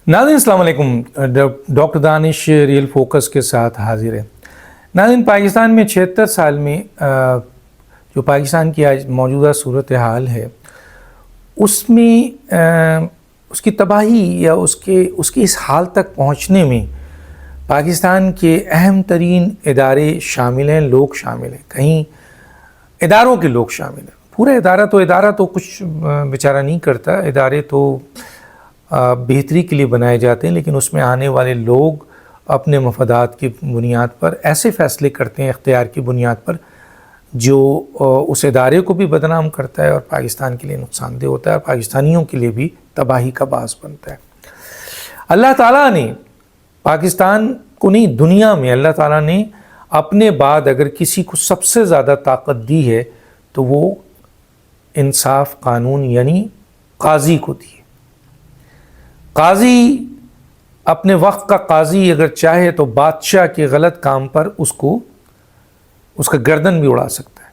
नाज़रीन अस्सलाम वालेकुम। डॉक्टर दानिश रियल फोकस के साथ हाजिर है। नाज़रीन, पाकिस्तान में 76 साल में जो पाकिस्तान की आज मौजूदा सूरत हाल है उसमें उसकी तबाही या उसके इस हाल तक पहुँचने में पाकिस्तान के अहम तरीन इदारे शामिल हैं, लोग शामिल हैं, कहीं इदारों के लोग शामिल हैं। पूरा इदारा तो कुछ बेचारा नहीं करता, इदारे तो बेहतरी के लिए बनाए जाते हैं, लेकिन उसमें आने वाले लोग अपने मफादात की बुनियाद पर ऐसे फ़ैसले करते हैं, इख्तियार की बुनियाद पर, जो उस इदारे को भी बदनाम करता है और पाकिस्तान के लिए नुकसानदेह होता है और पाकिस्तानियों के लिए भी तबाही का बास बनता है। अल्लाह ताला ने पाकिस्तान को नहीं, दुनिया में अल्लाह ताला ने अपने बाद अगर किसी को सबसे ज़्यादा ताकत दी है तो वो इंसाफ कानून यानी काजी को दी है। काजी अपने वक्त का काजी अगर चाहे तो बादशाह के गलत काम पर उसका गर्दन भी उड़ा सकता है।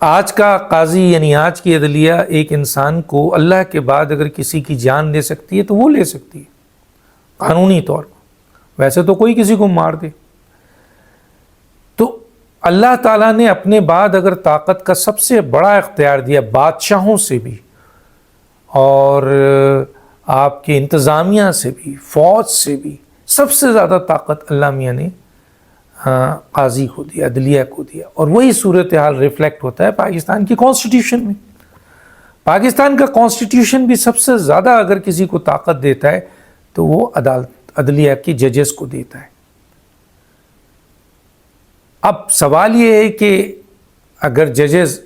आज का काजी यानी आज की अदलिया एक इंसान को अल्लाह के बाद अगर किसी की जान ले सकती है तो वो ले सकती है कानूनी तौर पर, वैसे तो कोई किसी को मार दे। तो अल्लाह ताला ने अपने बाद अगर ताकत का सबसे बड़ा इख्तियार दिया, बादशाहों से भी और आपके इंतज़ामिया से भी, फ़ौज से भी, सबसे ज़्यादा ताकत अल्लाह मियाँ ने काजी को दिया, अदलिया को दिया। और वही सूरत हाल रिफ्लेक्ट होता है पाकिस्तान की कॉन्स्टिट्यूशन में। पाकिस्तान का कॉन्स्टिट्यूशन भी सबसे ज़्यादा अगर किसी को ताकत देता है तो वो अदलिया की जजेस को देता है। अब सवाल ये है कि अगर जजेस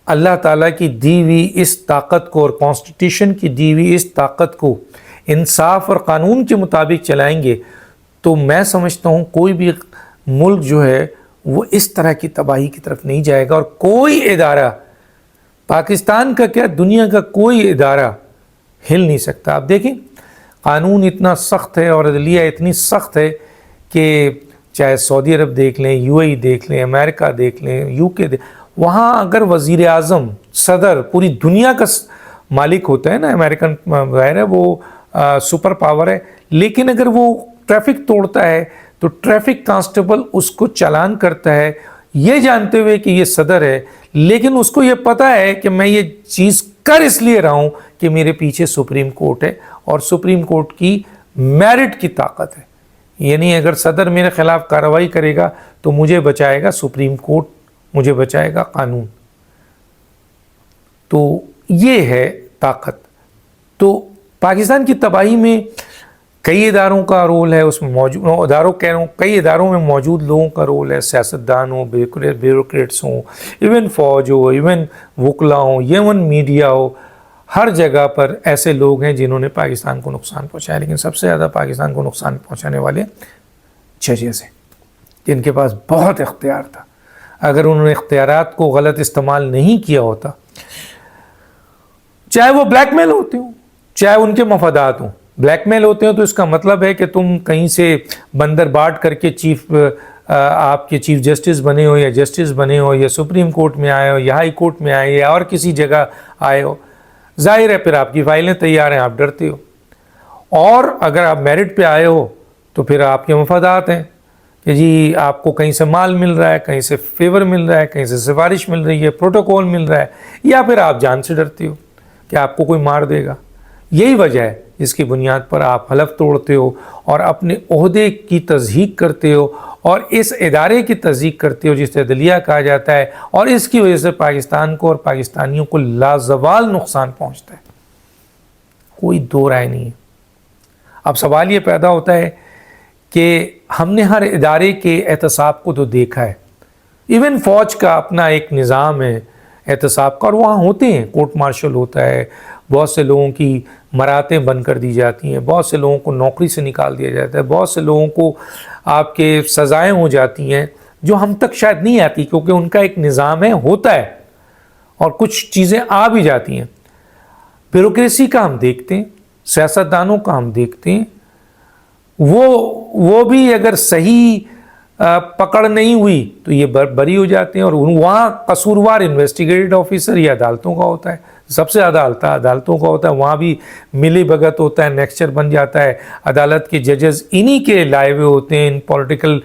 अल्लाह ताला की दी हुई इस ताकत को और कॉन्स्टिट्यूशन की दी हुई इस ताकत को इंसाफ और कानून के मुताबिक चलाएंगे तो मैं समझता हूँ कोई भी मुल्क जो है वो इस तरह की तबाही की तरफ नहीं जाएगा। और कोई इदारा, पाकिस्तान का क्या दुनिया का कोई इदारा हिल नहीं सकता। आप देखें, कानून इतना सख्त है और अदलिया इतनी सख्त है कि चाहे सऊदी अरब देख लें, यूएई देख लें, अमेरिका देख लें, यूके वहाँ अगर वज़ीर आज़म, सदर पूरी दुनिया का मालिक होता है ना, अमेरिकन ज़ाहिर है वो सुपर पावर है, लेकिन अगर वो ट्रैफिक तोड़ता है तो ट्रैफिक कांस्टेबल उसको चालान करता है ये जानते हुए कि ये सदर है, लेकिन उसको ये पता है कि मैं ये चीज़ कर इसलिए रहा हूँ कि मेरे पीछे सुप्रीम कोर्ट है और सुप्रीम कोर्ट की मेरिट की ताकत है। यानी अगर सदर मेरे ख़िलाफ़ कार्रवाई करेगा तो मुझे बचाएगा सुप्रीम कोर्ट, मुझे बचाएगा कानून। तो ये है ताकत। तो पाकिस्तान की तबाही में कई इदारों का रोल है, उसमें मौजूद इदारों कह रहा हूँ, कई इदारों में मौजूद लोगों का रोल है, सियासतदान हो, ब्यूरोक्रेट्स हों, इवन फ़ौज हो, इवन वकला हो, इवन मीडिया हो, हर जगह पर ऐसे लोग हैं जिन्होंने पाकिस्तान को नुकसान पहुँचाया। लेकिन सबसे ज़्यादा पाकिस्तान को नुकसान पहुँचाने वाले जजेस हैं जिनके पास बहुत इख्तियार था। अगर उन्होंने इख्तियारात को गलत इस्तेमाल नहीं किया होता, चाहे वो ब्लैकमेल होते हो, चाहे उनके मफादात हों, ब्लैकमेल होते हो तो इसका मतलब है कि तुम कहीं से बंदर बाट करके आपके चीफ जस्टिस बने हो या जस्टिस बने हो या सुप्रीम कोर्ट में आए हो या हाई कोर्ट में आए या और किसी जगह आए हो, जाहिर है फिर आपकी फाइलें तैयार हैं, आप डरते हो। और अगर आप मेरिट पे आए हो तो फिर आपके मफादात हैं कि जी आपको कहीं से माल मिल रहा है, कहीं से फेवर मिल रहा है, कहीं से सिफारिश मिल रही है, प्रोटोकॉल मिल रहा है, या फिर आप जान से डरते हो कि आपको कोई मार देगा। यही वजह है जिसकी बुनियाद पर आप हलफ तोड़ते हो और अपने ओहदे की तज़हीक करते हो और इस इदारे की तज़हीक करते हो जिसे अदलिया कहा जाता है, और इसकी वजह से पाकिस्तान को और पाकिस्तानियों को लाजवाल नुकसान पहुँचता है। कोई दो राय नहीं है। अब सवाल ये पैदा होता है कि हमने हर इदारे के एहतसाब को तो देखा है, इवन फ़ौज का अपना एक निज़ाम है एहतसाब का, और वहाँ होते हैं, कोर्ट मार्शल होता है, बहुत से लोगों की मरातें बंद कर दी जाती हैं, बहुत से लोगों को नौकरी से निकाल दिया जाता है, बहुत से लोगों को आपके सज़ाएँ हो जाती हैं जो हम तक शायद नहीं आती क्योंकि उनका एक निज़ाम है, होता है, और कुछ चीज़ें आ भी जाती हैं। ब्यूरोक्रेसी का हम देखते हैं, सियासतदानों का हम देखते हैं, वो भी अगर सही पकड़ नहीं हुई तो ये बरी हो जाते हैं और वहाँ कसूरवार इन्वेस्टिगेटिव ऑफिसर या अदालतों का होता है। سب سے زیادہ عدالتوں کا ہوتا ہے، وہاں بھی ملی بھگت ہوتا ہے، نیکسچر بن جاتا ہے، عدالت کے ججز انہی کے لائے ہوئے ہوتے ہیں، ان پولیٹیکل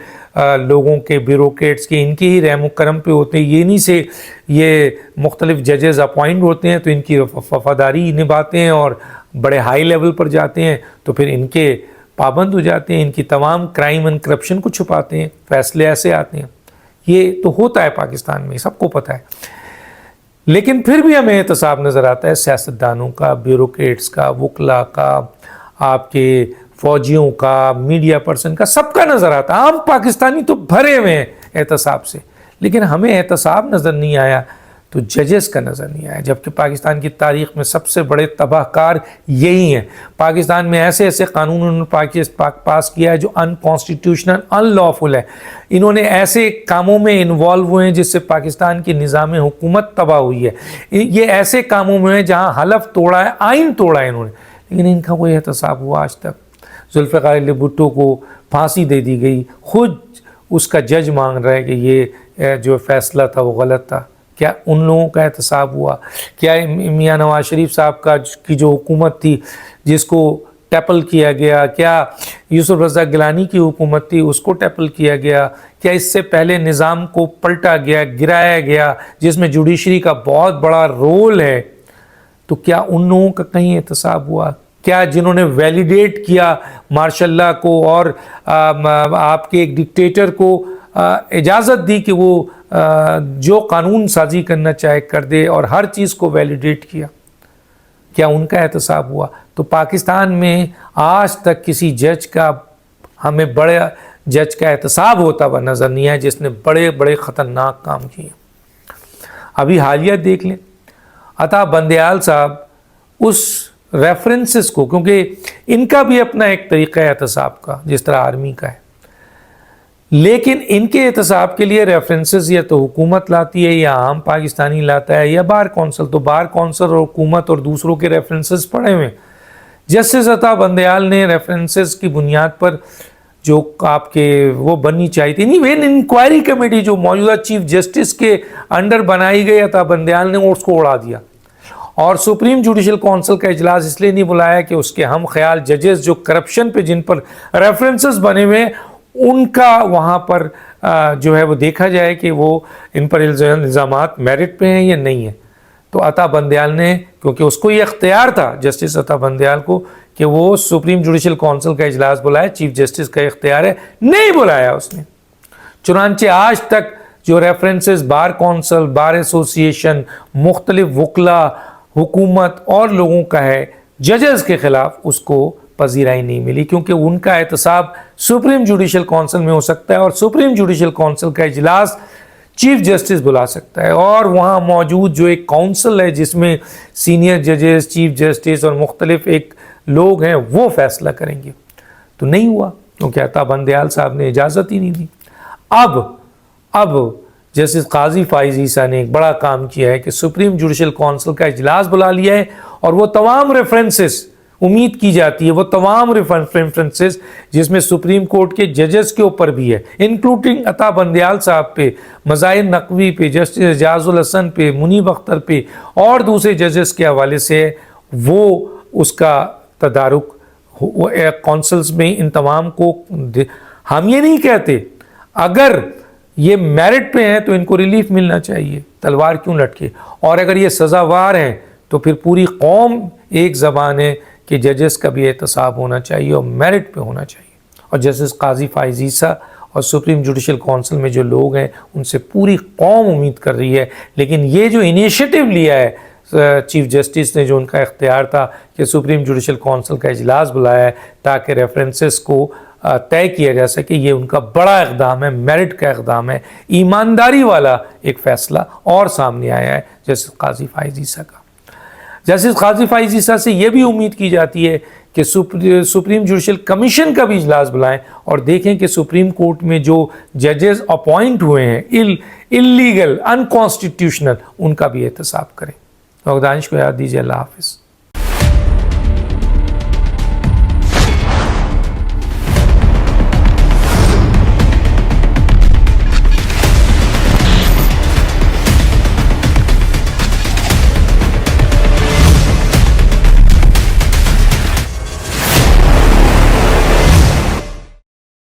لوگوں کے، بیوروکریٹس کے، ان کی ہی رحم و کرم پہ ہوتے ہیں، یہ انہی سے یہ مختلف ججز اپوائنٹ ہوتے ہیں، تو ان کی وفاداری نبھاتے ہیں اور بڑے ہائی لیول پر جاتے ہیں، تو پھر ان کے پابند ہو جاتے ہیں، ان کی تمام کرائم اینڈ کرپشن کو چھپاتے ہیں، فیصلے ایسے آتے ہیں۔ یہ تو ہوتا ہے پاکستان میں، سب کو پتہ ہے، لیکن پھر بھی ہمیں احتساب نظر آتا ہے سیاستدانوں کا، بیوروکریٹس کا، وکلا کا، آپ کے فوجیوں کا، میڈیا پرسن کا، سب کا نظر آتا ہے۔ عام پاکستانی تو بھرے ہوئے ہیں احتساب سے، لیکن ہمیں احتساب نظر نہیں آیا تو ججز کا نظر نہیں آیا، جبکہ پاکستان کی تاریخ میں سب سے بڑے تباہ کار یہی ہیں۔ پاکستان میں ایسے ایسے قانون انہوں نے پاس کیا ہے جو ان کانسٹیٹیوشنل، ان لافل ہے۔ انہوں نے ایسے کاموں میں انوالو ہوئے ہیں جس سے پاکستان کی نظام حکومت تباہ ہوئی ہے۔ یہ ایسے کاموں میں ہیں جہاں حلف توڑا ہے، آئین توڑا ہے انہوں نے، لیکن ان کا کوئی احتساب ہوا آج تک؟ ذوالفقار علی بھٹو کو پھانسی دے دی گئی، خود اس کا جج مانگ رہا ہے کہ یہ جو فیصلہ تھا وہ غلط تھا۔ کیا ان لوگوں کا احتساب ہوا؟ کیا میاں نواز شریف صاحب کی جو حکومت تھی جس کو ٹیپل کیا گیا، کیا یوسف رضا گیلانی کی حکومت تھی اس کو ٹیپل کیا گیا؟ کیا اس سے پہلے نظام کو پلٹا گیا، گرایا گیا، جس میں جوڈیشری کا بہت بڑا رول ہے؟ تو کیا ان لوگوں کا کہیں احتساب ہوا؟ کیا جنہوں نے ویلیڈیٹ کیا مارشل لاء کو اور آپ کے ایک ڈکٹیٹر کو اجازت دی کہ وہ جو قانون سازی کرنا چاہے کر دے اور ہر چیز کو ویلیڈیٹ کیا، کیا ان کا احتساب ہوا؟ تو پاکستان میں آج تک کسی جج کا، ہمیں بڑے جج کا احتساب ہوتا ہوا نظر نہیں آیا جس نے بڑے بڑے خطرناک کام کیے۔ ابھی حالیہ دیکھ لیں، عطا بندیال صاحب اس ریفرنسز کو، کیونکہ ان کا بھی اپنا ایک طریقہ ہے احتساب کا جس طرح آرمی کا ہے، لیکن ان کے احتساب کے لیے ریفرنسز یا تو حکومت لاتی ہے یا عام پاکستانی لاتا ہے یا بار کونسل، تو بار کونسل اور حکومت اور دوسروں کے ریفرنسز پڑے ہوئے۔ جسٹس عطا بندیال نے ریفرنسز کی بنیاد پر جو آپ کے وہ بننی چاہیے تھی، نہیں، انکوائری کمیٹی جو موجودہ چیف جسٹس کے انڈر بنائی گئی، عطا بندیال نے اس کو اڑا دیا، اور سپریم جوڈیشل کونسل کا اجلاس اس لیے نہیں بلایا کہ اس کے ہم خیال ججز جو کرپشن پہ جن پر ریفرنسز بنے ہوئے ہیں ان کا وہاں پر جو ہے وہ دیکھا جائے کہ وہ ان پر الزامات میرٹ پہ ہیں یا نہیں ہیں۔ تو عطا بندیال نے، کیونکہ اس کو یہ اختیار تھا جسٹس عطا بندیال کو کہ وہ سپریم جوڈیشل کونسل کا اجلاس بلائے، چیف جسٹس کا اختیار ہے، نہیں بلایا اس نے۔ چنانچہ آج تک جو references bar council, bar association, مختلف وکلا، حکومت اور لوگوں کا ہے ججز کے خلاف، اس کو پذیرائی نہیں ملی، کیونکہ ان کا احتساب سپریم جوڈیشل کونسل میں ہو سکتا ہے اور سپریم جوڈیشل کونسل کا اجلاس چیف جسٹس بلا سکتا ہے، اور وہاں موجود جو ایک کونسل ہے جس میں سینئر ججز، چیف جسٹس اور مختلف ایک لوگ ہیں وہ فیصلہ کریں گے۔ تو نہیں ہوا، کیونکہ عطا بندیال صاحب نے اجازت ہی نہیں دی۔ اب جسٹس قاضی فائز عیسیٰ نے ایک بڑا کام کیا ہے کہ سپریم جوڈیشل کونسل کا اجلاس بلا لیا ہے، اور وہ تمام ریفرنسز امید کی جاتی ہے، وہ تمام ریفرنسز جس میں سپریم کورٹ کے ججز کے اوپر بھی ہے، انکلوڈنگ عطا بندیال صاحب پہ، مظاہر نقوی پہ، جسٹس اعجاز الحسن پہ، منیب اختر پہ اور دوسرے ججز کے حوالے سے، وہ اس کا تدارک کونسلز میں ان تمام کو۔ ہم یہ نہیں کہتے اگر یہ میرٹ پہ ہیں تو ان کو ریلیف ملنا چاہیے، تلوار کیوں لٹکے، اور اگر یہ سزاوار ہیں تو پھر پوری قوم ایک زبان ہے کہ ججز کا بھی احتساب ہونا چاہیے اور میرٹ پہ ہونا چاہیے۔ اور جسٹس قاضی فائز عیسیٰ اور سپریم جوڈیشل کونسل میں جو لوگ ہیں ان سے پوری قوم امید کر رہی ہے، لیکن یہ جو انیشیٹو لیا ہے چیف جسٹس نے، جو ان کا اختیار تھا کہ سپریم جوڈیشل کونسل کا اجلاس بلایا ہے تاکہ ریفرنسز کو طے کیا جا سکے، یہ ان کا بڑا اقدام ہے، میرٹ کا اقدام ہے، ایمانداری والا ایک فیصلہ اور سامنے آیا ہے جسٹس قاضی فائز عیسیٰ کا۔ جسٹس قاضی فائز عیسیٰ سے یہ بھی امید کی جاتی ہے کہ سپریم جوڈیشل کمیشن کا بھی اجلاس بلائیں اور دیکھیں کہ سپریم کورٹ میں جو ججز اپوائنٹ ہوئے ہیں اللیگل، ان کانسٹیٹیوشنل، ان کا بھی احتساب کریں۔ دانش کو یاد دیجیے۔ اللہ حافظ۔